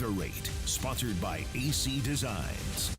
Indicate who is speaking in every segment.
Speaker 1: Weather Rate, sponsored by AC Designs.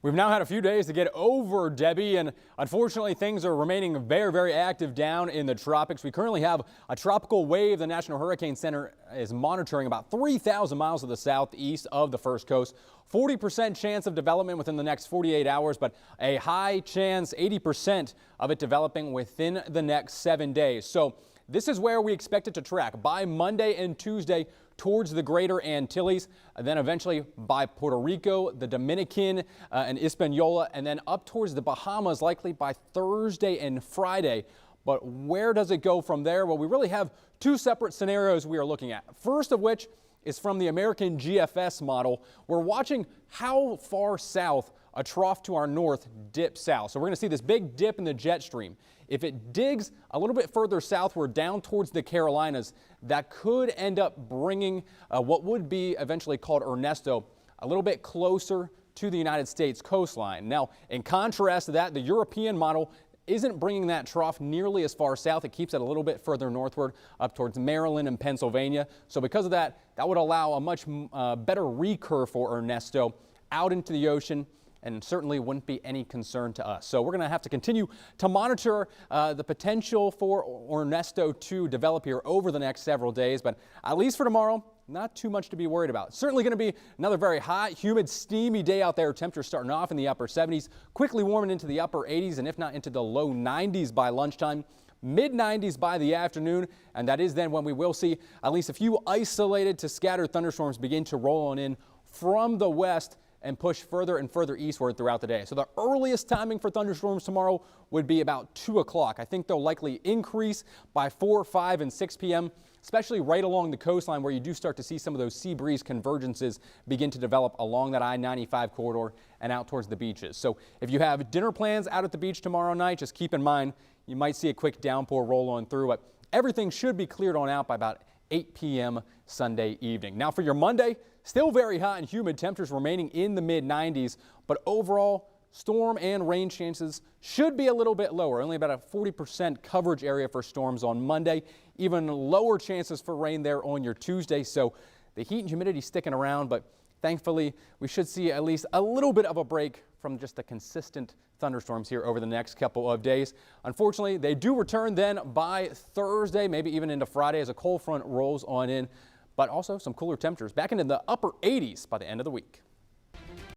Speaker 2: We've now had a few days to get over Debbie, and unfortunately things are remaining very active down in the tropics. We currently have a tropical wave the National Hurricane Center is monitoring about 3,000 miles to the southeast of the First Coast. 40% chance of development within the next 48 hours, but a high chance, 80% of it developing within the next 7 days. So this is where we expect it to track by Monday and Tuesday towards the greater Antilles, and then eventually by Puerto Rico, the Dominican, and Hispaniola, and then up towards the Bahamas, likely by Thursday and Friday. But where does it go from there? Well, we really have two separate scenarios we are looking at. First of which is from the American GFS model. We're watching how far south a trough to our north dips south. So we're going to see this big dip in the jet stream. If it digs a little bit further southward down towards the Carolinas, that could end up bringing what would be eventually called Ernesto a little bit closer to the United States coastline. Now, in contrast to that, the European model isn't bringing that trough nearly as far south. It keeps it a little bit further northward up towards Maryland and Pennsylvania. So because of that, that would allow a much better recurve for Ernesto out into the ocean, and certainly wouldn't be any concern to us. So we're going to have to continue to monitor the potential for Ernesto to develop here over the next several days, but at least for tomorrow, not too much to be worried about. Certainly going to be another very hot, humid, steamy day out there. Temperatures starting off in the upper 70s, quickly warming into the upper 80s, and if not into the low 90s by lunchtime. Mid-90s by the afternoon, and that is then when we will see at least a few isolated to scattered thunderstorms begin to roll on in from the west and push further and further eastward throughout the day. So the earliest timing for thunderstorms tomorrow would be about 2 o'clock. I think they'll likely increase by 4, 5, and 6 p.m., especially right along the coastline where you do start to see some of those sea breeze convergences begin to develop along that I-95 corridor and out towards the beaches. So if you have dinner plans out at the beach tomorrow night, just keep in mind you might see a quick downpour roll on through, but everything should be cleared on out by about 8 p.m. Sunday evening. Now for your Monday, still very hot and humid, temperatures remaining in the mid-90s, but overall storm and rain chances should be a little bit lower, only about a 40% coverage area for storms on Monday, even lower chances for rain there on your Tuesday. So the heat and humidity sticking around, but thankfully we should see at least a little bit of a break from just the consistent thunderstorms here over the next couple of days. Unfortunately, they do return then by Thursday, maybe even into Friday as a cold front rolls on in, but also some cooler temperatures back into the upper 80s by the end of the week.